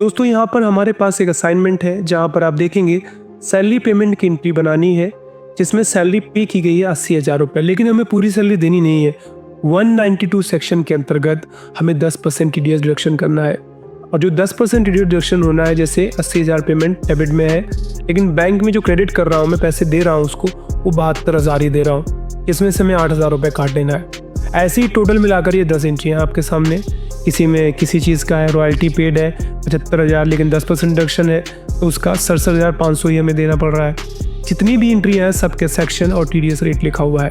दोस्तों यहाँ पर हमारे पास एक असाइनमेंट है जहाँ पर आप देखेंगे सैलरी पेमेंट की एंट्री बनानी है जिसमें सैलरी पे की गई है 80,000 रुपये, लेकिन हमें पूरी सैलरी देनी नहीं है। 192 सेक्शन के अंतर्गत हमें 10% TDS डिडक्शन करना है और जो 10% TDS डिडक्शन होना है, जैसे 80,000 पेमेंट डेबिट में है लेकिन बैंक में जो क्रेडिट कर रहा हूँ मैं पैसे दे रहा हूँ उसको वो 72,000 ही दे रहा हूँ, इसमें से हमें 8,000 रुपये काट लेना है। ऐसे ही टोटल मिलाकर ये 10 एंट्री हैं आपके सामने। किसी में किसी चीज़ का है रॉयल्टी पेड है 75,000 लेकिन 10% डिडक्शन है तो उसका 67,500 ही हमें देना पड़ रहा है। जितनी भी एंट्री है सबके सेक्शन और TDS रेट लिखा हुआ है।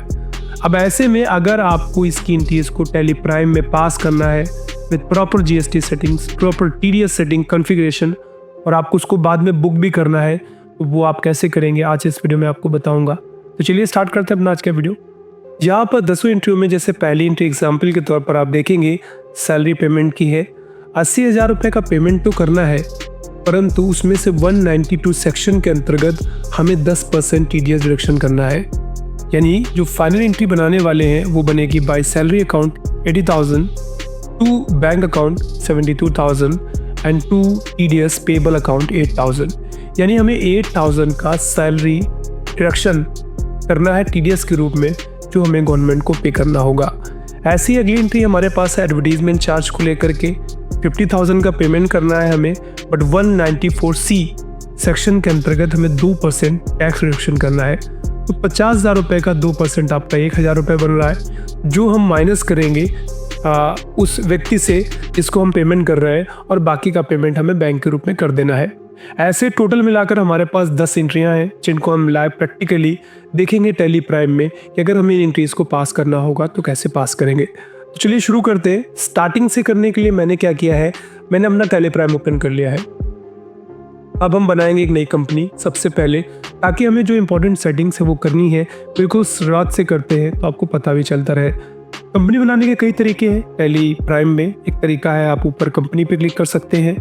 अब ऐसे में अगर आपको इसकी एंट्रीज को टैली प्राइम में पास करना है with proper GST settings, proper TDS setting configuration और आपको उसको बाद में बुक भी करना है, तो वो आप कैसे करेंगे आज इस वीडियो में आपको बताऊँगा। तो चलिए स्टार्ट करते हैं अपना आज का वीडियो। यहाँ पर 10 एंट्रियों में जैसे पहली एंट्री एग्जाम्पल के तौर पर आप देखेंगे सैलरी पेमेंट की है। 80,000 रुपये का पेमेंट तो करना है परंतु उसमें से 192 सेक्शन के अंतर्गत हमें 10% TDS डिडक्शन करना है। यानी जो फाइनल एंट्री बनाने वाले हैं वो बनेगी by salary account 80,000 to bank account 72,000 and to TDS payable account 8,000। यानी हमें 8,000 का सैलरी डिडक्शन करना है TDS के रूप में जो हमें गवर्नमेंट को पे करना होगा। ऐसी अगली एंट्री हमारे पास है एडवर्टीजमेंट चार्ज को लेकर के 50,000 का पेमेंट करना है हमें, बट 194C सेक्शन के अंतर्गत हमें 2% टैक्स रिडक्शन करना है। तो 50,000 रुपये का 2% आपका 1,000 रुपये बन रहा है जो हम माइनस करेंगे उस व्यक्ति से जिसको हम पेमेंट कर रहे हैं और बाकी का पेमेंट हमें बैंक के रूप में कर देना है। ऐसे टोटल मिलाकर हमारे पास 10 एंट्रियां हैं जिनको हम लाइव प्रैक्टिकली देखेंगे टैली प्राइम में कि अगर हमें इन एंट्रीज को पास करना होगा तो कैसे पास करेंगे। तो चलिए शुरू करते हैं। स्टार्टिंग से करने के लिए मैंने क्या किया है, मैंने अपना टैली प्राइम ओपन कर लिया है। अब हम बनाएंगे एक नई कंपनी सबसे पहले, ताकि हमें जो इंपॉर्टेंट सेटिंग्स है वो करनी है बिल्कुल शुरुआत से करते हैं तो आपको पता भी चलता रहे। कंपनी बनाने के कई तरीके हैं टैली प्राइम में। एक तरीका है आप ऊपर कंपनी पे क्लिक कर सकते हैं,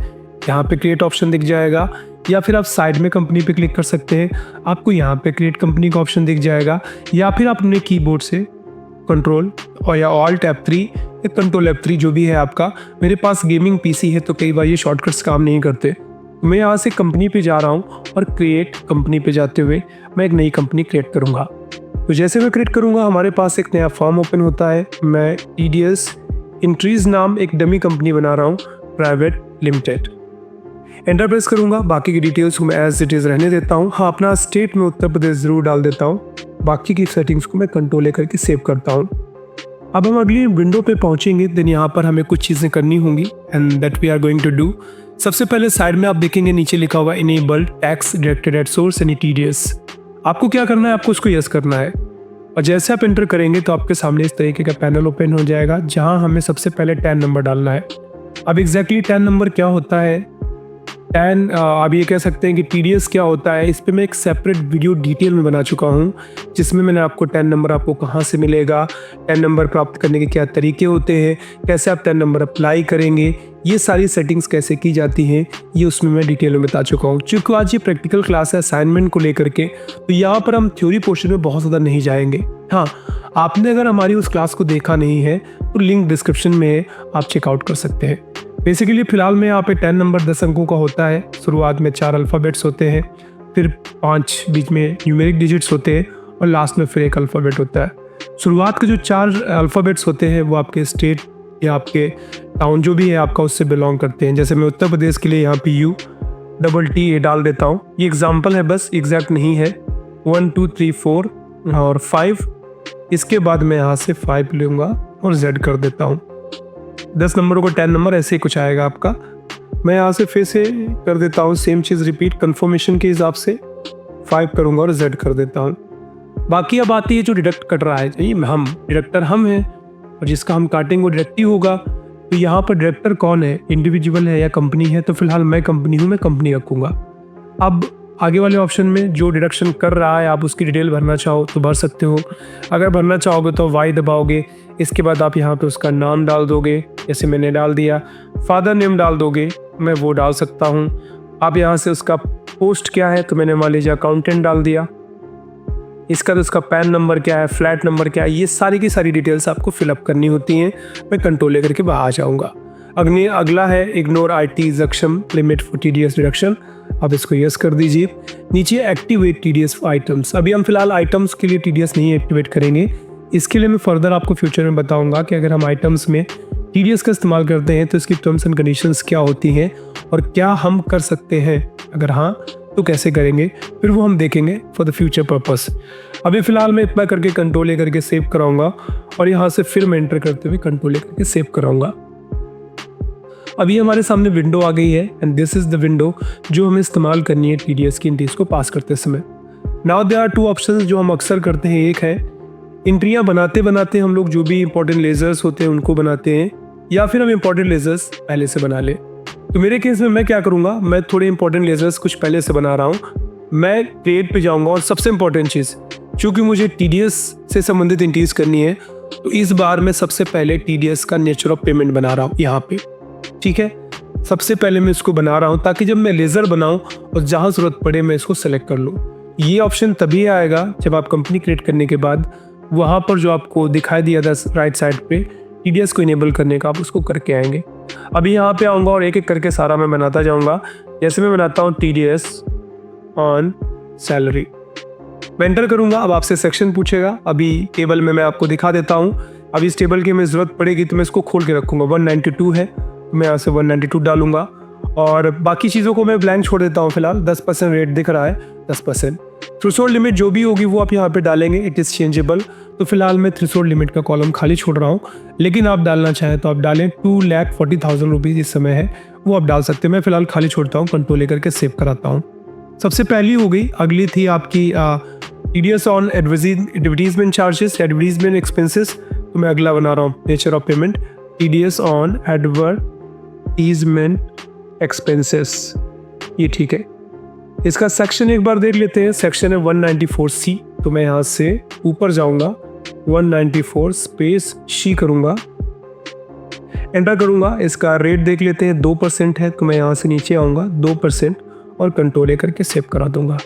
यहाँ पे क्रिएट ऑप्शन दिख जाएगा, या फिर आप साइड में कंपनी पे क्लिक कर सकते हैं, आपको यहाँ पे क्रिएट कंपनी का ऑप्शन दिख जाएगा, या फिर आप अपने कीबोर्ड से कंट्रोल और या ऑल्ट F3 या कंट्रोल F3 जो भी है आपका। मेरे पास गेमिंग PC है तो कई बार ये शॉर्टकट्स काम नहीं करते। मैं यहाँ से कंपनी पे जा रहा हूँ और क्रिएट कंपनी पे जाते हुए मैं एक नई कंपनी क्रिएट करूँगा। तो जैसे मैं क्रिएट करूँगा हमारे पास एक नया फॉर्म ओपन होता है। मैं TDS एंट्रीज नाम एक डमी कंपनी बना रहा हूँ, प्राइवेट लिमिटेड। एंटर प्रेस करूँगा, बाकी की डिटेल्स को मैं एज इट इज़ रहने देता हूँ। हाँ, अपना स्टेट में उत्तर प्रदेश ज़रूर डाल देता हूँ। बाकी की सेटिंग्स को मैं कंट्रोल लेकर के सेव करता हूँ। अब हम अगली विंडो पे पहुँचेंगे, देन यहाँ पर हमें कुछ चीज़ें करनी होंगी and that we are going to do. सबसे पहले साइड में आप देखेंगे नीचे लिखा हुआ enabled tax deducted at source यानी TDS। आपको क्या करना है, आपको उसको यस करना है और जैसे आप एंटर करेंगे तो आपके सामने इस तरीके का पैनल ओपन हो जाएगा जहाँ हमें सबसे पहले 10 नंबर डालना है। अब एग्जैक्टली 10 नंबर क्या होता है, 10 आप ये कह सकते हैं कि TDS क्या होता है, इस पे मैं एक सेपरेट वीडियो डिटेल में बना चुका हूँ जिसमें मैंने आपको 10 नंबर आपको कहाँ से मिलेगा, 10 नंबर प्राप्त करने के क्या तरीके होते हैं, कैसे आप 10 नंबर अप्लाई करेंगे, ये सारी सेटिंग्स कैसे की जाती हैं, ये उसमें मैं डिटेल में बता चुका हूँ। चूँकि आज ये प्रैक्टिकल क्लास है असाइनमेंट को लेकर के, तो यहाँ पर हम थ्योरी पोर्शन में बहुत ज़्यादा नहीं जाएंगे। हाँ, आपने अगर हमारी उस क्लास को देखा नहीं है तो लिंक डिस्क्रिप्शन में है, आप चेकआउट कर सकते हैं। बेसिकली फिलहाल में यहाँ पे 10 नंबर 10 अंकों का होता है। शुरुआत में 4 अल्फ़ाबेट्स होते हैं, फिर 5 बीच में न्यूमेरिक डिजिट्स होते हैं और लास्ट में फिर एक अल्फ़ाबेट होता है। शुरुआत के जो 4 अल्फ़ाबेट्स होते हैं वो आपके स्टेट या आपके टाउन जो भी है आपका उससे बिलोंग करते हैं। जैसे मैं उत्तर प्रदेश के लिए यहाँ पे UTT डाल देता हूँ। ये एग्जाम्पल है, बस एग्जैक्ट नहीं है। 1 2 3 4 और 5, इसके बाद मैं यहाँ से 5 लूँगा और Z कर देता हूँ। 10 नंबरों को 10 नंबर ऐसे ही कुछ आएगा आपका। मैं यहाँ से फिर से कर देता हूँ सेम चीज़ रिपीट कंफर्मेशन के हिसाब से, 5 करूँगा और Z कर देता हूँ। बाकी अब आती है जो डिडक्ट कट रहा है, हम डिडक्टर हम हैं और जिसका हम काटेंगे वो डिडक्टिव होगा। तो यहाँ पर डिडक्टर कौन है, इंडिविजुअल है या कंपनी है, तो फिलहाल मैं कंपनी हूँ, मैं कंपनी रखूँगा। अब आगे वाले ऑप्शन में जो डिडक्शन कर रहा है आप उसकी डिटेल भरना चाहो तो भर सकते हो। अगर भरना चाहोगे तो Y दबाओगे, इसके बाद आप यहाँ पे उसका नाम डाल दोगे, जैसे मैंने डाल दिया। फादर नेम डाल दोगे, मैं वो डाल सकता हूँ। आप यहाँ से उसका पोस्ट क्या है तो मैंने मान लीजिए अकाउंटेंट डाल दिया। इसका तो उसका पैन नंबर क्या है, फ्लैट नंबर क्या है, ये सारी की सारी डिटेल्स आपको फिलअप करनी होती हैं। मैं कंट्रोल लेकर के बाहर आ जाऊँगा। अगला है इग्नोर IT सक्षम लिमिट फॉर TDS डिडक्शन, आप इसको यस कर दीजिए। नीचे एक्टिवेट TDS आइटम्स, अभी हम फिलहाल आइटम्स के लिए TDS नहीं एक्टिवेट करेंगे, इसके लिए मैं फर्दर आपको फ्यूचर में बताऊंगा कि अगर हम आइटम्स में TDS का इस्तेमाल करते हैं तो इसकी टर्म्स एंड कंडीशंस क्या होती हैं और क्या हम कर सकते हैं, अगर हाँ तो कैसे करेंगे, फिर वो हम देखेंगे फॉर द फ्यूचर पर्पस। अभी फिलहाल मैं इतना करके कंट्रोल ए करके सेव कराऊंगा और यहाँ से फिर मैं एंटर करते हुए कंट्रोल ए करके सेव कराऊंगा। अभी हमारे सामने विंडो आ गई है and this is the window जो हमें इस्तेमाल करनी है TDS की एंट्रीज को पास करते समय। नाउ देयर आर 2 ऑप्शंस जो हम अक्सर करते हैं। एक है एंट्रियाँ बनाते बनाते हम लोग जो भी इंपॉर्टेंट लेजर्स होते हैं उनको बनाते हैं, या फिर हम इंपॉर्टेंट लेजर्स पहले से बना ले। तो मेरे केस में मैं क्या करूँगा, मैं थोड़े इंपॉर्टेंट लेजर्स कुछ पहले से बना रहा हूँ। मैं क्रिएट पे जाऊँगा और सबसे इंपॉर्टेंट चीज़, चूँकि मुझे TDS से संबंधित एंट्रीज करनी है तो इस बार मैं सबसे पहले TDS का नेचर ऑफ पेमेंट बना रहा हूँ यहाँ पे। ठीक है, सबसे पहले मैं इसको बना रहा हूँ ताकि जब मैं लेज़र बनाऊँ और जहाँ ज़रूरत पड़े मैं इसको सेलेक्ट कर लूँ। ये ऑप्शन तभी आएगा जब आप कंपनी क्रिएट करने के बाद वहाँ पर जो आपको दिखाई दिया था राइट साइड पे TDS को इनेबल करने का, आप उसको करके आएंगे। अभी यहाँ पे आऊँगा और एक एक करके सारा मैं बनाता जाऊँगा। जैसे मैं बनाता हूँ TDS ऑन सैलरी, मैं एंटर करूँगा। अब आपसे सेक्शन पूछेगा, अभी टेबल में मैं आपको दिखा देता हूँ। अभी इस टेबल की हमें ज़रूरत पड़ेगी तो मैं इसको खोल के रखूँगा। 192 है तो मैं यहाँ से 192 डालूंगा और बाकी चीज़ों को मैं ब्लैंक छोड़ देता हूँ। फिलहाल 10% रेट दिख रहा है, 10%। थ्रेशोल्ड लिमिट जो भी होगी वो आप यहाँ पे डालेंगे, इट इज़ चेंजेबल। तो फिलहाल मैं थ्रेशोल्ड लिमिट का कॉलम खाली छोड़ रहा हूँ, लेकिन आप डालना चाहें तो आप डालें। 2,40,000 रुपीज़ इस समय है, वो आप डाल सकते हैं। मैं फिलहाल खाली छोड़ता हूँ, कंट्रोल लेकर के सेव कराता हूँ। सबसे पहली हो गई, अगली थी आपकी TDS on advertisement charges, advertisement expenses. तो मैं अगला बना रहा हूँ nature of payment TDS on advertisement expenses, ये ठीक है। इसका सेक्शन एक बार देख लेते हैं। सेक्शन है 194C, तो मैं यहाँ से ऊपर जाऊँगा, 194 स्पेस C करूँगा, एंटर करूँगा। इसका रेट देख लेते हैं, 2% है, तो मैं यहाँ से नीचे आऊँगा 2% और कंट्रोल ए करके सेव करा दूँगा।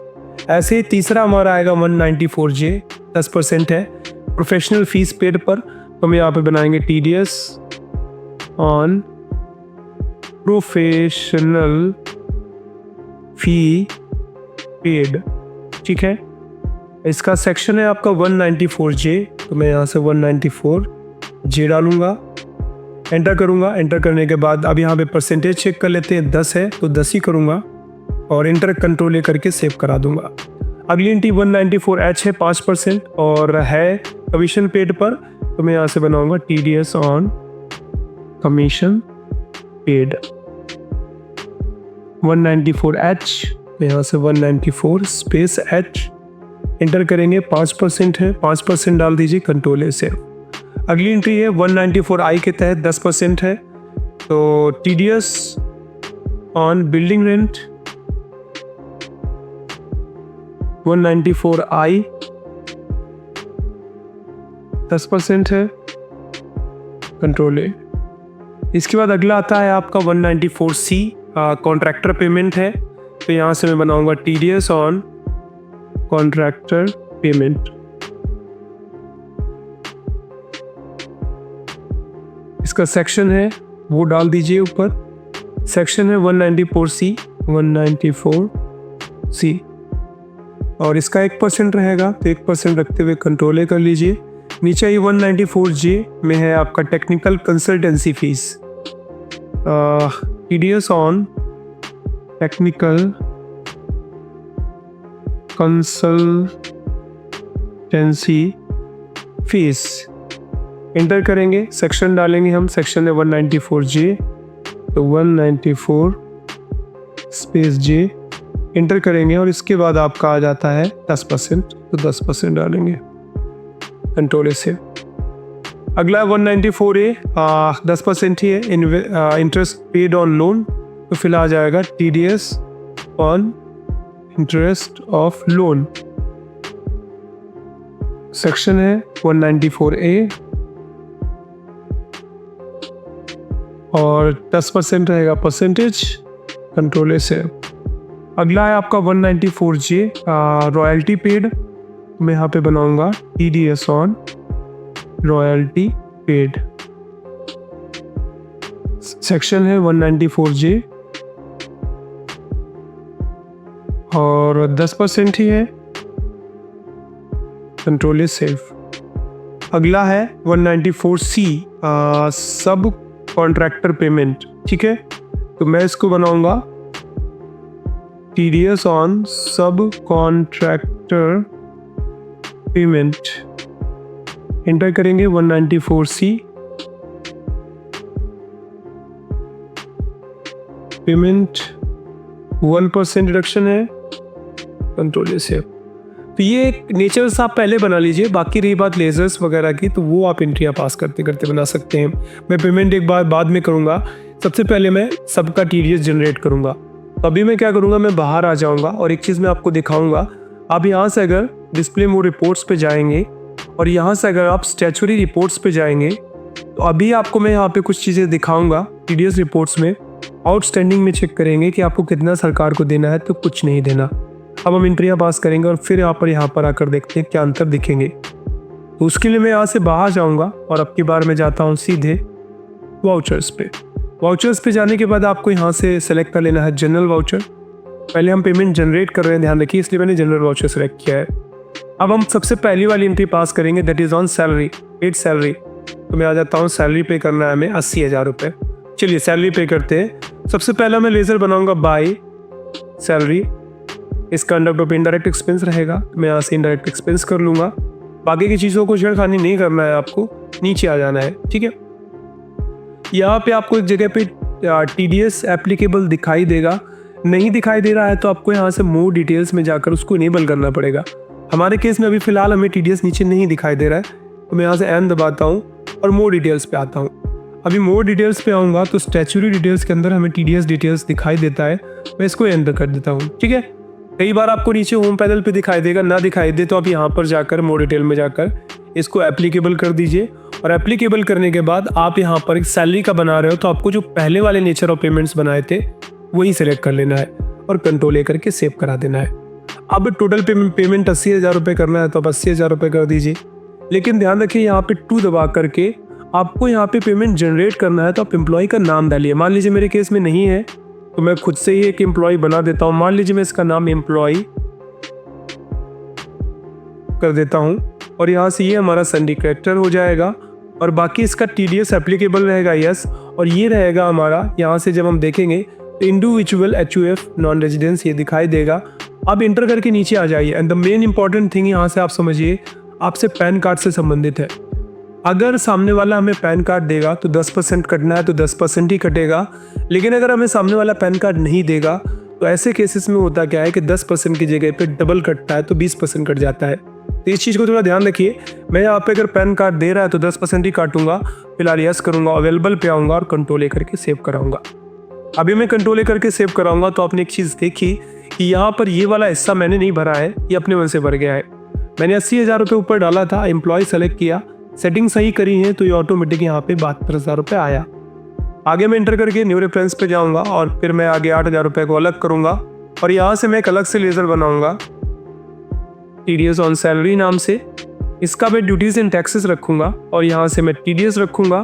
ऐसे ही तीसरा हमारा आएगा 194J, 10% है प्रोफेशनल फीस पेड पर, तो हम यहाँ पे बनाएंगे TDS on professional fee paid. ठीक है, इसका सेक्शन है आपका 194J, तो मैं यहाँ से 194J डालूंगा, एंटर करूँगा। एंटर करने के बाद अब यहाँ पे परसेंटेज चेक कर लेते हैं, 10 है तो 10 ही करूँगा और एंटर कंट्रोल ले करके सेव करा दूंगा। अगली एंट्री 194H है, 5% और है कमीशन पेड पर, तो मैं यहाँ से बनाऊंगा TDS on commission paid. 194H, यहाँ से 194 स्पेस H एंटर करेंगे। 5% है, 5% डाल दीजिए, कंट्रोल ए सेव। अगली एंट्री है 194I के तहत 10% है, तो TDS on building rent 194I 10% है, कंट्रोल ए। इसके बाद अगला आता है आपका 194C, कॉन्ट्रैक्टर पेमेंट है, तो यहाँ से मैं बनाऊंगा TDS ऑन कॉन्ट्रैक्टर पेमेंट। इसका सेक्शन है वो डाल दीजिए ऊपर, सेक्शन है 194C, 194C और इसका 1% रहेगा, तो 1% रखते हुए कंट्रोल ए कर लीजिए। नीचे ही 194J में है आपका technical consultancy fees, TDS on technical consultancy fees enter करेंगे। सेक्शन डालेंगे हम, सेक्शन है 194J, तो 194 स्पेस J एंटर करेंगे और इसके बाद आपका आ जाता है 10%, तो 10% डालेंगे, कंट्रोल से। अगला 194A, 10% ही है, इंटरेस्ट पेड ऑन लोन, तो फिर आ जाएगा TDS on interest of loan. Section है 194A और 10% रहेगा परसेंटेज, कंट्रोल से। अगला है आपका 194J, रॉयल्टी पेड, मैं यहाँ पे बनाऊंगा TDS on royalty paid. Section है 194J और 10% ही है, कंट्रोल इज सेफ। अगला है 194C सब कॉन्ट्रैक्टर पेमेंट। ठीक है, तो मैं इसको बनाऊंगा TDS ऑन सब कॉन्ट्रैक्टर पेमेंट। एंटर करेंगे 194C पेमेंट 1% डिडक्शन है, कंट्रोल सेव। तो ये एक नेचर्स आप पहले बना लीजिए, बाकी रही बात लेजर्स वगैरह की तो वो आप एंट्रियाँ पास करते करते बना सकते हैं। मैं पेमेंट एक बार बाद में करूँगा, सबसे पहले मैं सबका TDS जनरेट करूँगा। तो अभी मैं क्या करूँगा, मैं बाहर आ जाऊँगा और एक चीज़ मैं आपको दिखाऊँगा। आप यहाँ से अगर डिस्प्ले मोड रिपोर्ट्स पे जाएंगे और यहाँ से अगर आप स्टैच्यूटरी रिपोर्ट्स पे जाएंगे तो अभी आपको मैं यहाँ पे कुछ चीज़ें दिखाऊँगा। TDS रिपोर्ट्स में आउटस्टैंडिंग में चेक करेंगे कि आपको कितना सरकार को देना है, तो कुछ नहीं देना। अब हम एंट्रियाँ पास करेंगे और फिर यहाँ पर आकर देखते हैं क्या अंतर दिखेंगे। तो उसके लिए मैं यहाँ से बाहर जाऊँगा और अब की बार मैं जाता हूँ सीधे वाउचर्स पे। वाउचर्स पे जाने के बाद आपको यहाँ से सेलेक्ट कर लेना है जनरल वाउचर। पहले हम पेमेंट जनरेट कर रहे हैं, ध्यान रखिए, इसलिए मैंने जनरल वाउचर सेलेक्ट किया है। अब हम सबसे पहली वाली एंट्री पास करेंगे, that is on salary, paid salary. तो मैं आ जाता हूँ, सैलरी पे करना है हमें 80,000 रुपये। चलिए सैलरी पे करते हैं। सबसे पहला मैं लेजर बनाऊंगा बाय सैलरी, इसका अंडर टॉप इनडायरेक्ट एक्सपेंस रहेगा। मैं यहाँ से इनडायरेक्ट एक्सपेंस कर लूँगा। बाकी की चीज़ों को छेड़खानी नहीं करना है, आपको नीचे आ जाना है। ठीक है, यहाँ पे आपको एक जगह पे TDS एप्लीकेबल दिखाई देगा, नहीं दिखाई दे रहा है तो आपको यहाँ से मोर डिटेल्स में जाकर उसको इनेबल करना पड़ेगा। हमारे केस में अभी फ़िलहाल हमें TDS नीचे नहीं दिखाई दे रहा है, तो मैं यहाँ से N दबाता हूँ और मोर डिटेल्स पे आता हूँ। अभी मोर डिटेल्स पे आऊँगा तो स्टैच्यूटरी डिटेल्स के अंदर हमें TDS डिटेल्स दिखाई देता है, मैं इसको एंटर कर देता हूँ। ठीक है, कई बार आपको नीचे होम पैनल पे दिखाई देगा, ना दिखाई दे तो आप यहाँ पर जाकर मोर डिटेल में जाकर इसको एप्लीकेबल कर दीजिए। और एप्लीकेबल करने के बाद आप यहाँ पर एक सैलरी का बना रहे हो तो आपको जो पहले वाले नेचर ऑफ पेमेंट्स बनाए थे वही सिलेक्ट कर लेना है और कंट्रोल ए करके सेव करा देना है। अब टोटल पेमेंट 80,000 रुपये करना है तो आप 80,000 रुपये कर दीजिए। लेकिन ध्यान रखिए, यहाँ पे 2 दबा करके आपको यहाँ पे पेमेंट जनरेट करना है तो आप एम्प्लॉय का नाम डालिए। मान लीजिए मेरे केस में नहीं है तो मैं खुद से ही एक एम्प्लॉय बना देता हूँ। मान लीजिए मैं इसका नाम एम्प्लॉय कर देता हूँ और यहाँ से ये हमारा सिंडिकेटर हो जाएगा और बाकी इसका TDS एप्लीकेबल रहेगा यस, और ये रहेगा हमारा। यहाँ से जब हम देखेंगे तो इंडिविजुअल HUF नॉन रेजिडेंस ये दिखाई देगा। अब इंटर करके नीचे आ जाइए and the main important thing यहाँ से आप समझिए, आपसे पैन कार्ड से संबंधित है। अगर सामने वाला हमें पैन कार्ड देगा तो 10% कटना है तो 10% ही कटेगा। लेकिन अगर हमें सामने वाला पैन कार्ड नहीं देगा तो ऐसे केसेस में होता क्या है कि 10% की जगह पे डबल कटता है तो 20% कट जाता है। तो इस चीज़ को थोड़ा ध्यान रखिए। मैं यहाँ पे अगर पैन कार्ड दे रहा है तो 10% ही काटूंगा, फिलहाल यस करूँगा, अवेलेबल पे आऊँगा और कंट्रोल ए करके सेव कराऊंगा। अभी मैं कंट्रोल ए करके सेव कराऊंगा तो आपने एक चीज़ देखी कि यहाँ पर ये वाला हिस्सा मैंने नहीं भरा है, ये अपने मन से भर गया है। मैंने 80,000 रुपये ऊपर डाला था, एम्प्लॉय सेलेक्ट किया, सेटिंग सही करी है तो ये ऑटोमेटिक यहाँ पे 72,000 रुपये आया। आगे मैं इंटर करके न्यू रेफरेंस पे जाऊँगा और फिर मैं आगे 8,000 रुपये को अलग करूँगा और यहाँ से मैं एक अलग से लेज़र बनाऊँगा TDS ऑन सैलरी नाम से। इसका मैं ड्यूटीज एंड टैक्सेस रखूँगा और यहाँ से मैं TDS रखूँगा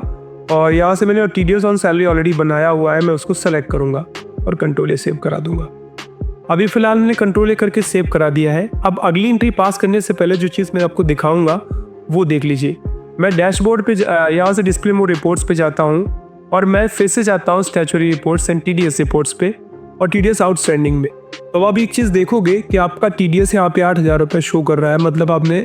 और यहाँ से मैंने TDS ऑन सैलरी ऑलरेडी बनाया हुआ है, मैं उसको सेलेक्ट करूँगा और कंट्रोल ए सेव करा दूँगा। अभी फिलहाल मैंने कंट्रोल ए करके सेव करा दिया है। अब अगली एंट्री पास करने से पहले जो चीज़ मैं आपको दिखाऊँगा वो देख लीजिए। मैं डैशबोर्ड पे यहाँ से डिस्प्ले मोड रिपोर्ट्स पे जाता हूँ और मैं फिर से जाता हूँ statutory reports and TDS reports पे और TDS आउटस्टैंडिंग में। तो अब एक चीज़ देखोगे कि आपका TDS यहाँ पे 8,000 रुपये शो कर रहा है, मतलब आपने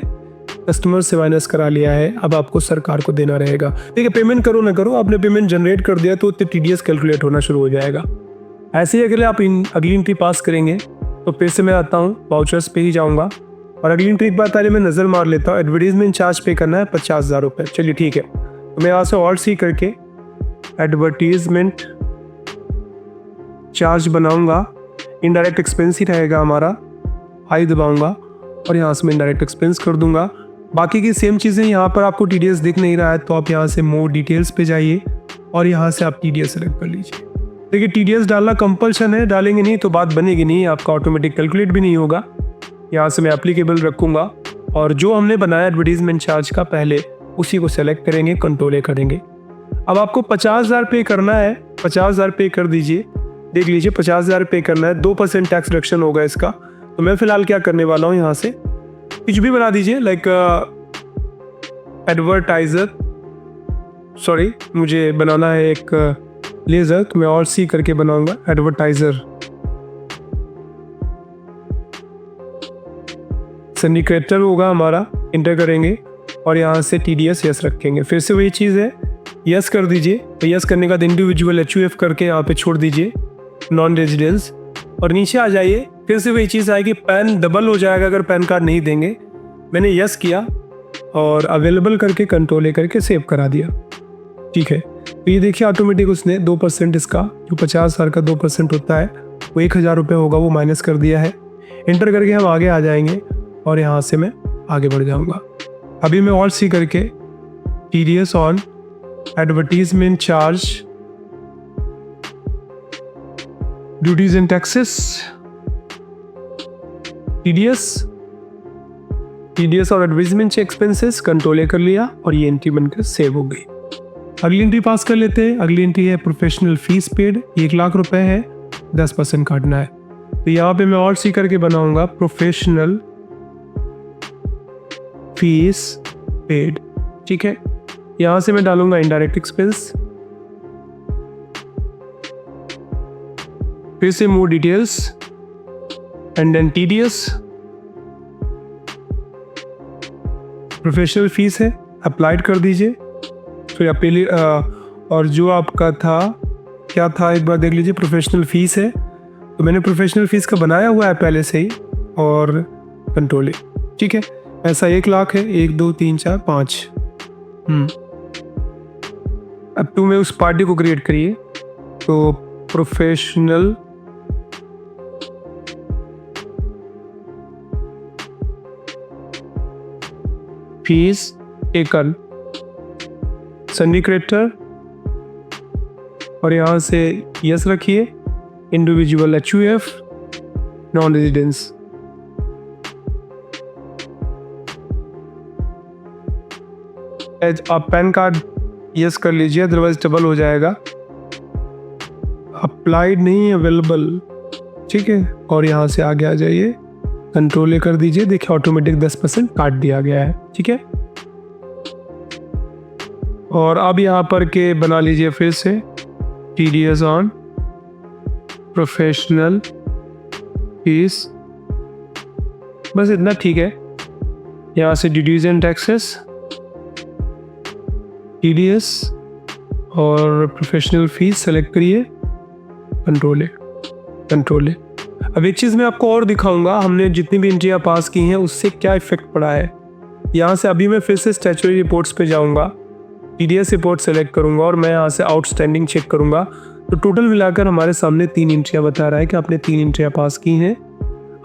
कस्टमर से माइनस करा लिया है। अब आपको सरकार को देना रहेगा। ठीक है, पेमेंट करो ना करो, आपने पेमेंट जनरेट कर दिया तो TDS कैलकुलेट होना शुरू हो जाएगा। ऐसे ही अगले आप अगली एंट्री पास करेंगे तो फिर से मैं आता हूँ वाउचर्स पे ही जाऊँगा और अगली एंट्री के बाद पहले मैं नज़र मार लेता हूँ। एडवर्टीजमेंट चार्ज पे करना है 50,000 रुपये। चलिए ठीक है, तो मैं यहाँ से ऑल्ट सी करके एडवर्टीजमेंट चार्ज बनाऊँगा। इनडायरेक्ट एक्सपेंस ही रहेगा हमारा, हाई दबाऊँगा और यहाँ से मैं इनडायरेक्ट एक्सपेंस कर दूँगा। बाकी की सेम चीज़ें यहाँ पर आपको TDS दिख नहीं रहा है तो आप यहाँ से मोर डिटेल्स पे जाइए और यहाँ से आप TDS सेलेक्ट कर लीजिए। देखिए TDS डालना कंपल्शन है, डालेंगे नहीं तो बात बनेगी नहीं, आपका ऑटोमेटिक कैलकुलेट भी नहीं होगा। यहाँ से मैं एप्लीकेबल रखूँगा और जो हमने बनाया एडवर्टीजमेंट चार्ज का पहले उसी को सेलेक्ट करेंगे, कंट्रोल ए करेंगे। अब आपको 50,000 पे करना है, 50,000 पे कर दीजिए। देख लीजिए 50,000 पे करना है, 2% टैक्स डिडक्शन होगा इसका। तो मैं फिलहाल क्या करने वाला हूँ, यहाँ से कुछ भी बना दीजिए, लाइक एडवर्टाइजर, सॉरी मुझे बनाना है एक लेजर, तो मैं और सी करके बनाऊंगा एडवर्टाइजर। सिंडिकेटर होगा हमारा, इंटर करेंगे और यहाँ से TDS यस रखेंगे। फिर से वही चीज़ है, यस कर दीजिए। तो यस करने का इंडिविजुअल HUF करके यहाँ पे छोड़ दीजिए नॉन रेजिडेंस, और नीचे आ जाइए। फिर से वही चीज़ आएगी, पैन डबल हो जाएगा अगर पैन कार्ड नहीं देंगे। मैंने यस किया और अवेलेबल करके कंट्रोल ए करके सेव करा दिया। ठीक है, तो ये देखिए ऑटोमेटिक उसने 2% इसका, जो 50,000 का 2% होता है वो 1,000 रुपये होगा, वो माइनस कर दिया है। इंटर करके हम आगे आ जाएंगे और यहाँ से मैं आगे बढ़ जाऊँगा। अभी मैं ऑल्ट सी करके TDS on advertisement charge duties and taxes TDS और एडवर्टीजमेंट एक्सपेंसेस कंट्रोल ए कर लिया और ये एंट्री बनकर सेव हो गई। अगली एंट्री पास कर लेते हैं। अगली एंट्री है प्रोफेशनल फीस पेड, 1,00,000 रुपए है, 10% काटना है। तो यहाँ पे मैं और सी करके बनाऊंगा प्रोफेशनल फीस पेड। ठीक है, यहाँ से मैं डालूंगा इनडायरेक्ट एक्सपेंस, फिर से more details and then TDS। Professional fees है, अप्लाइड कर दीजिए। फिर अपील और जो आपका था क्या था एक बार देख लीजिए, प्रोफेशनल फीस है, तो मैंने प्रोफेशनल फीस का बनाया हुआ है पहले से ही, और कंट्रोल ए। ठीक है, ऐसा 1,00,000 है, 1 2 3 4 5। अब टू में उस पार्टी को क्रिएट करिए, तो प्रोफेशनल फीस टेकन सिंडिकेटर, और यहाँ से यस रखिए, इंडिविजुअल HUF नॉन रेजिडेंस। आप पैन कार्ड यस कर लीजिए, अदरवाइज डबल हो जाएगा। अप्लाइड नहीं, अवेलेबल। ठीक है, और यहाँ से आगे आ जाइए, कंट्रोल ए कर दीजिए। देखिए ऑटोमेटिक 10% काट दिया गया है। ठीक है, और अब यहाँ पर के बना लीजिए फिर से TDS ऑन प्रोफेशनल फीस, बस इतना ठीक है। यहाँ से ड्यूटीज एंड टैक्सेस, TDS और प्रोफेशनल फीस सेलेक्ट करिए, कंट्रोल ए। अब एक चीज़ मैं आपको और दिखाऊंगा, हमने जितनी भी एंट्रियाँ पास की हैं उससे क्या इफेक्ट पड़ा है। यहाँ से अभी मैं फिर से स्टैट्यूटरी रिपोर्ट्स पे जाऊँगा, TDS रिपोर्ट सेलेक्ट करूँगा और मैं यहाँ से आउटस्टैंडिंग चेक करूँगा। तो टोटल मिलाकर हमारे सामने 3 एंट्रियाँ बता रहा है कि आपने 3 एंट्रियाँ पास की हैं।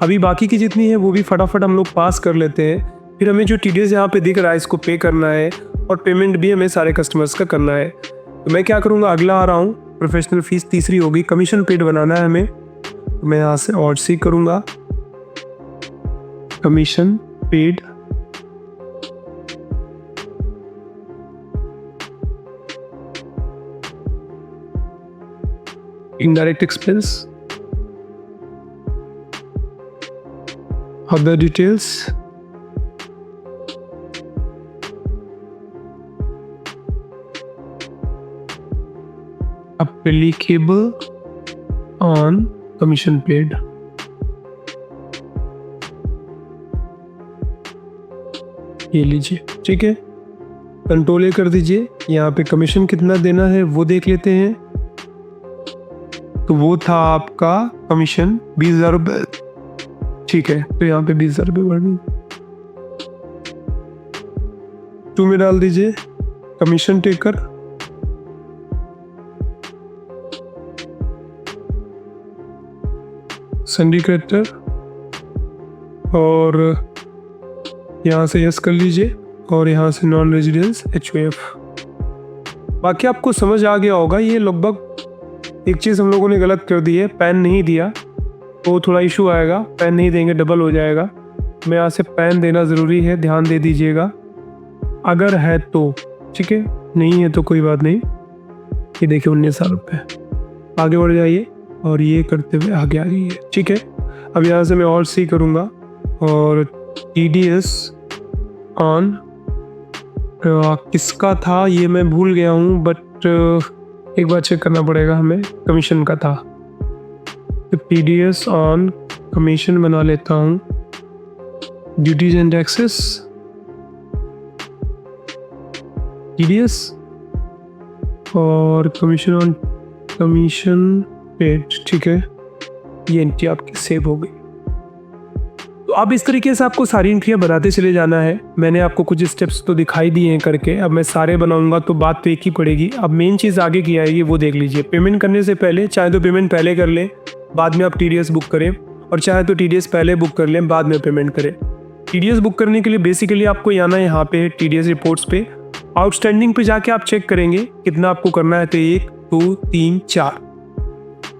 अभी बाकी की जितनी है वो भी फटाफट हम लोग पास कर लेते हैं। फिर हमें जो TDS यहाँ पे दिख रहा है इसको पे करना है, और पेमेंट भी हमें सारे कस्टमर्स का करना है। तो मैं क्या करूँगा, अगला आ रहा हूँ, प्रोफेशनल फीस तीसरी होगी, कमीशन पेड बनाना है हमें। तो मैं यहाँ से और सी करूँगा, commission paid, indirect expense, other details, applicable on commission paid। ये लीजिए। ठीक है, कंट्रोल ए कर दीजिए। यहाँ पे कमीशन कितना देना है वो देख लेते हैं। तो वो था आपका कमीशन 20,000 रुपये। ठीक है, तो यहाँ पे 20,000 रुपये बढ़, 2 में डाल दीजिए कमीशन टेकर, सिंडिकेटर, और यहाँ से यस कर लीजिए, और यहाँ से नॉन रेजिडेंस HUF। बाकी आपको समझ आ गया होगा। ये लगभग एक चीज़ हम लोगों ने गलत कर दी है, पैन नहीं दिया तो थोड़ा इशू आएगा। पैन नहीं देंगे डबल हो जाएगा। मैं यहाँ से पैन देना ज़रूरी है, ध्यान दे दीजिएगा अगर है तो। ठीक है, नहीं है तो कोई बात नहीं। ये देखिए 19,000 रुपये। आगे बढ़ जाइए और ये करते हुए आगे आ जाइए। ठीक है, अब यहाँ से मैं और सी करूँगा और TDS ऑन किसका था ये मैं भूल गया हूँ, बट एक बार चेक करना पड़ेगा हमें। कमीशन का था, तो TDS ऑन कमीशन बना लेता हूँ। ड्यूटीज एंड टैक्सेस TDS और कमीशन ऑन कमीशन पेड। ठीक है, ये एंट्री आपकी सेव हो गई। तो अब इस तरीके से आपको सारी एंट्रियां बनाते चले जाना है। मैंने आपको कुछ स्टेप्स तो दिखाई दिए हैं करके, अब मैं सारे बनाऊंगा तो बात तो एक ही पड़ेगी। अब मेन चीज़ आगे की आएगी वो देख लीजिए। पेमेंट करने से पहले चाहे तो पेमेंट पहले कर लें, बाद में आप TDS बुक करें, और चाहे तो TDS पहले बुक कर लें, बाद में पेमेंट करें। TDS बुक करने के लिए बेसिकली आपको आना है यहाँ पे TDS रिपोर्ट्स पे। आउटस्टैंडिंग पे जाके आप चेक करेंगे कितना आपको करना है, तो 1 2 3 4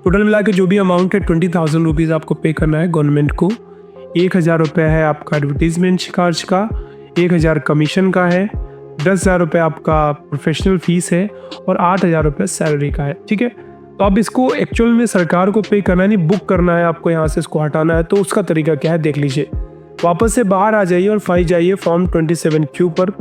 टोटल मिला के जो भी अमाउंट है 20,000 रुपीज़ आपको पे करना है गवर्नमेंट को। 1,000 रुपये है आपका एडवर्टीजमेंट चार्ज का, 1,000 कमीशन का है, 10,000 रुपये आपका प्रोफेशनल फीस है और 8,000 रुपये सैलरी का है। ठीक है, तो अब इसको एक्चुअल में सरकार को पे करना है, नहीं बुक करना है आपको, यहाँ से इसको हटाना है। तो उसका तरीका क्या है देख लीजिए। वापस से बाहर आ जाइए और फाइल जाइए फॉर्म 27Q पर।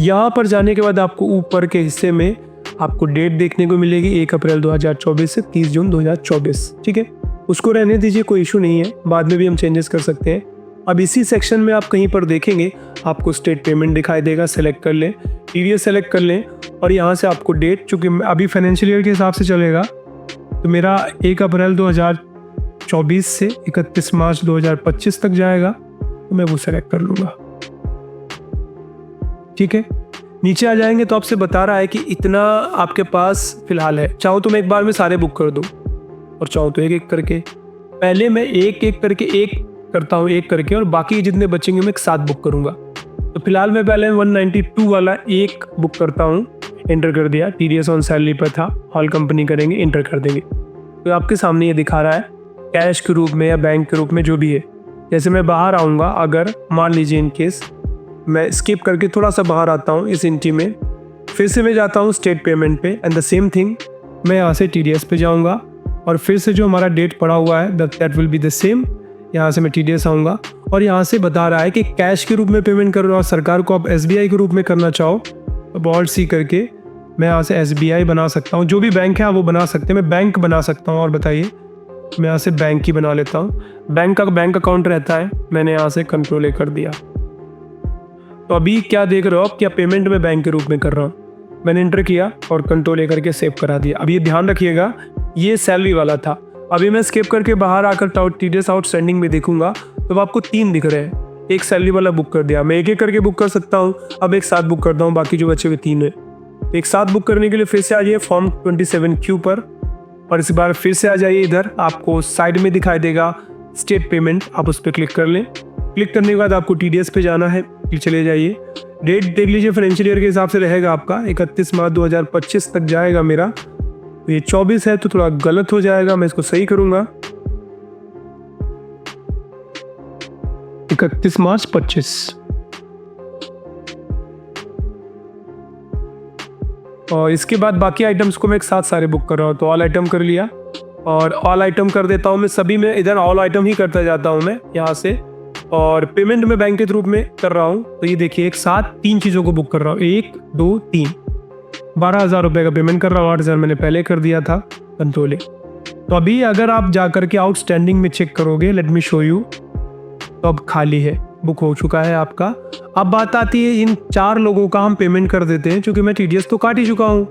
यहाँ पर जाने के बाद आपको ऊपर के हिस्से में आपको डेट देखने को मिलेगी 1 अप्रैल 2024 से 30 जून 2024। ठीक है, उसको रहने दीजिए, कोई इशू नहीं है, बाद में भी हम चेंजेस कर सकते हैं। अब इसी सेक्शन में आप कहीं पर देखेंगे आपको स्टेट पेमेंट दिखाई देगा, सेलेक्ट कर लें, TDS सेलेक्ट कर लें और यहाँ से आपको डेट, चूँकि अभी फाइनेंशियल ईयर के हिसाब से चलेगा तो मेरा 1 अप्रैल 2024 से 31 मार्च 2025 तक जाएगा, तो मैं वो सेलेक्ट कर लूँगा। ठीक है, नीचे आ जाएंगे तो आपसे बता रहा है कि इतना आपके पास फिलहाल है। चाहो तो मैं एक बार में सारे बुक कर दूं और चाहो तो एक एक करके। पहले मैं एक एक करके एक करता हूं, एक करके, और बाकी जितने बचेंगे मैं एक साथ बुक करूंगा। तो फिलहाल मैं पहले 192 वाला एक बुक करता हूं, एंटर कर दिया। TDS ऑन सैलरी पर था, ऑल कंपनी करेंगे, एंटर कर देंगे। तो आपके सामने ये दिखा रहा है कैश के रूप में या बैंक के रूप में जो भी है। जैसे मैं बाहर आऊँगा, अगर मान लीजिए इन केस मैं स्किप करके थोड़ा सा बाहर आता हूँ इस एंट्री में, फिर से मैं जाता हूँ स्टेट पेमेंट पे एंड द सेम थिंग, मैं यहाँ से TDS पे जाऊँगा और फिर से जो हमारा डेट पड़ा हुआ है that will be the same. यहाँ से मैं TDS आऊँगा और यहाँ से बता रहा है कि कैश के रूप में पेमेंट कर रहा हूँ, सरकार को आप SBI के रूप में करना चाहो तो ऑल्ट सी करके मैं यहाँ से SBI बना सकता हूँ। जो भी बैंक है आप वो बना सकते हैं, मैं बैंक बना सकता हूँ। और बताइए, मैं यहाँ से बैंक ही बना लेता हूँ। बैंक का बैंक अकाउंट रहता है, मैंने यहाँ से कंट्रोल ए कर दिया। तो अभी क्या देख रहे हो आप, क्या पेमेंट में बैंक के रूप में कर रहा हूँ, मैंने एंटर किया और कंट्रोल ए करके सेव करा दिया। अब ये ध्यान रखिएगा, ये सैलरी वाला था। अभी मैं स्किप करके बाहर आकर TDS आउटस्टैंडिंग में देखूंगा तो आपको 3 दिख रहे हैं। एक सैलरी वाला बुक कर दिया, मैं एक एक करके बुक कर सकता हूँ। अब एक साथ बुक करता हूँ, बाकी जो बचे हुए 3 है। तो एक साथ बुक करने के लिए फिर से आ जाइए फॉर्म 27Q पर और इस बार फिर से आ जाइए इधर, आपको साइड में दिखाई देगा स्टेट पेमेंट, आप उस पर क्लिक कर लें। क्लिक करने के बाद आपको TDS पे जाना है, चले जाइए। डेट देख लीजिए, फाइनेंशियल ईयर के हिसाब से रहेगा आपका 31 मार्च 2025 तक जाएगा मेरा। तो ये 24 है तो थोड़ा गलत हो जाएगा, मैं इसको सही करूंगा। 31 मार्च 25 और इसके बाद बाकी आइटम्स को मैं एक साथ सारे बुक कर रहा हूँ। तो ऑल आइटम कर लिया और ऑल आइटम कर देता हूँ मैं सभी में, इधर ऑल आइटम ही करता जाता हूँ मैं यहाँ से। और पेमेंट में बैंक के रूप में कर रहा हूँ, तो ये देखिए एक साथ 3 चीज़ों को बुक कर रहा हूँ, 1 2 3। 12,000 रुपये का पेमेंट कर रहा हूँ, 8,000 मैंने पहले कर दिया था कंट्रोल ए। तो अभी अगर आप जा करके आउटस्टैंडिंग में चेक करोगे, लेट मी शो यू, तो अब खाली है, बुक हो चुका है आपका। अब बात आती है इन 4 लोगों का हम पेमेंट कर देते हैं, क्योंकि मैं TDS तो काट ही चुका हूँ।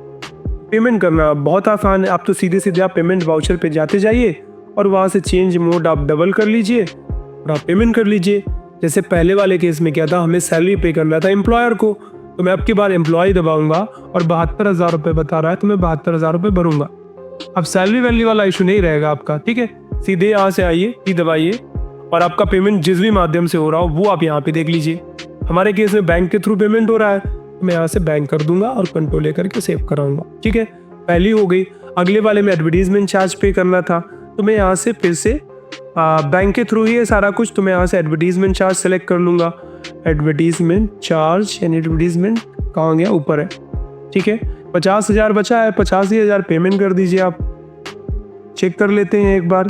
पेमेंट करना बहुत आसान है, आप तो सीधे सीधे आप पेमेंट वाउचर पे जाते जाइए और वहाँ से चेंज मोड आप डबल कर लीजिए और आप पेमेंट कर लीजिए। जैसे पहले वाले केस में क्या था, हमें सैलरी पे करना था एम्प्लॉयर को, तो मैं अब की बार एम्प्लॉय दबाऊंगा और 72,000 रुपये बता रहा है तो मैं 72,000 रुपये भरूंगा। अब सैलरी वैल्यू वाला इशू नहीं रहेगा आपका, ठीक है। सीधे यहाँ से आइए, ई दबाइए और आपका पेमेंट जिस भी माध्यम से हो रहा हो वो आप यहाँ पे देख लीजिए। हमारे केस में बैंक के थ्रू पेमेंट हो रहा है, तो मैं यहाँ से बैंक कर दूंगा और कंट्रोल लेकर के सेव कराऊंगा, ठीक है। पहली हो गई। अगले वाले में एडवर्टीजमेंट चार्ज पे करना था, तो मैं यहाँ से फिर से बैंक के थ्रू ही है सारा कुछ, तो मैं यहाँ से एडवर्टीजमेंट चार्ज सेलेक्ट कर लूँगा। एडवर्टीजमेंट चार्ज यानी एडवर्टीजमेंट कहाँ गया, ऊपर है, ठीक है। 50,000 बचा है, 85,000 पेमेंट कर दीजिए आप। चेक कर लेते हैं एक बार,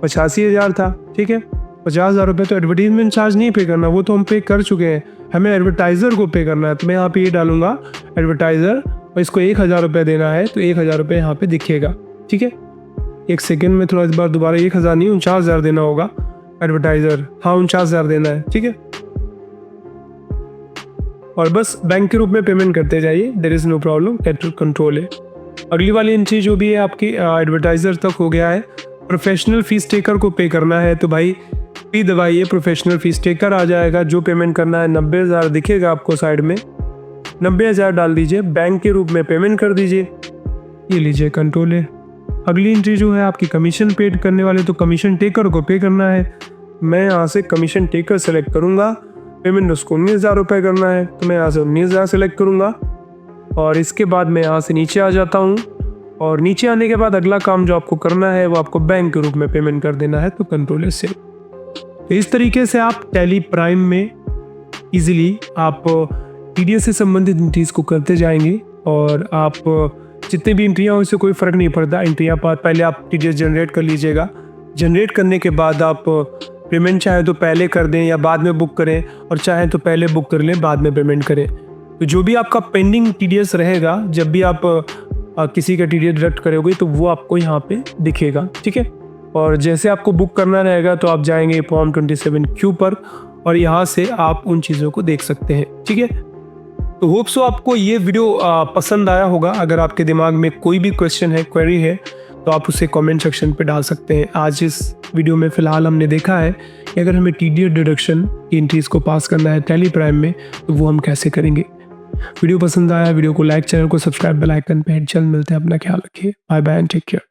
85,000 था, ठीक है। 50,000 रुपये तो एडवर्टीजमेंट चार्ज नहीं पे करना, वो तो हम पे कर चुके हैं, हमें एडवर्टाइज़र को पे करना है। तो मैं यहाँ पे ये डालूंगा एडवर्टाइज़र, और इसको 1,000 रुपये देना है, तो 1,000 रुपये यहाँ पे दिखेगा, ठीक है। एक सेकेंड में थोड़ा इस बार दोबारा 1,000 नहीं 49,000 देना होगा एडवर्टाइज़र, हाँ 49,000 देना है, ठीक है। और बस बैंक के रूप में पेमेंट करते जाइए, देयर इज़ नो प्रॉब्लम, कैटर कंट्रोल है। अगली वाली एंट्री जो भी है आपकी एडवर्टाइज़र तक हो गया है। प्रोफेशनल फीस टेकर को पे करना है, तो भाई पी दबाइए, प्रोफेशनल फीस टेकर आ जाएगा। जो पेमेंट करना है 90,000 दिखेगा आपको साइड में, 90,000 डाल दीजिए, बैंक के रूप में पेमेंट कर दीजिए, ये लीजिए कंट्रोल है। अगली एंट्री जो है आपकी कमीशन पेड करने वाले, तो कमीशन टेकर को पे करना है। मैं यहाँ से कमीशन टेकर सेलेक्ट करूँगा, पेमेंट उसको 19,000 रुपये करना है, तो मैं यहाँ से 19,000 सेलेक्ट करूँगा। और इसके बाद मैं यहाँ से नीचे आ जाता हूँ, और नीचे आने के बाद अगला काम जो आपको करना है वो आपको बैंक के रूप में पेमेंट कर देना है, तो कंट्रोल से। तो इस तरीके से आप टैली प्राइम में इजीली आप टीडीएस से संबंधित एंट्रीज को करते जाएंगे, और आप जितने भी एंट्रियाँ हो इससे कोई फ़र्क नहीं पड़ता। एंट्रियाँ पहले आप टीडीएस जनरेट कर लीजिएगा, जनरेट करने के बाद आप पेमेंट चाहे तो पहले कर दें या बाद में बुक करें, और चाहे तो पहले बुक कर लें बाद में पेमेंट करें। तो जो भी आपका पेंडिंग टीडीएस रहेगा, जब भी आप किसी का टीडीएस डिडक्ट करोगे तो वो आपको यहाँ पे दिखेगा, ठीक है। और जैसे आपको बुक करना रहेगा तो आप जाएंगे फॉर्म 27Q पर, और यहाँ से आप उन चीज़ों को देख सकते हैं, ठीक है। तो होप सो आपको ये वीडियो पसंद आया होगा। अगर आपके दिमाग में कोई भी क्वेश्चन है, क्वेरी है, तो आप उसे कमेंट सेक्शन पे डाल सकते हैं। आज इस वीडियो में फ़िलहाल हमने देखा है कि अगर हमें टीडीएस डिडक्शन की एंट्रीज़ को पास करना है टैली प्राइम में, तो वो हम कैसे करेंगे। वीडियो पसंद आया, वीडियो को लाइक, चैनल को सब्सक्राइब, बेल आइकन पे हिट। जल्द मिलते हैं, अपना ख्याल रखिए, bye bye and take care.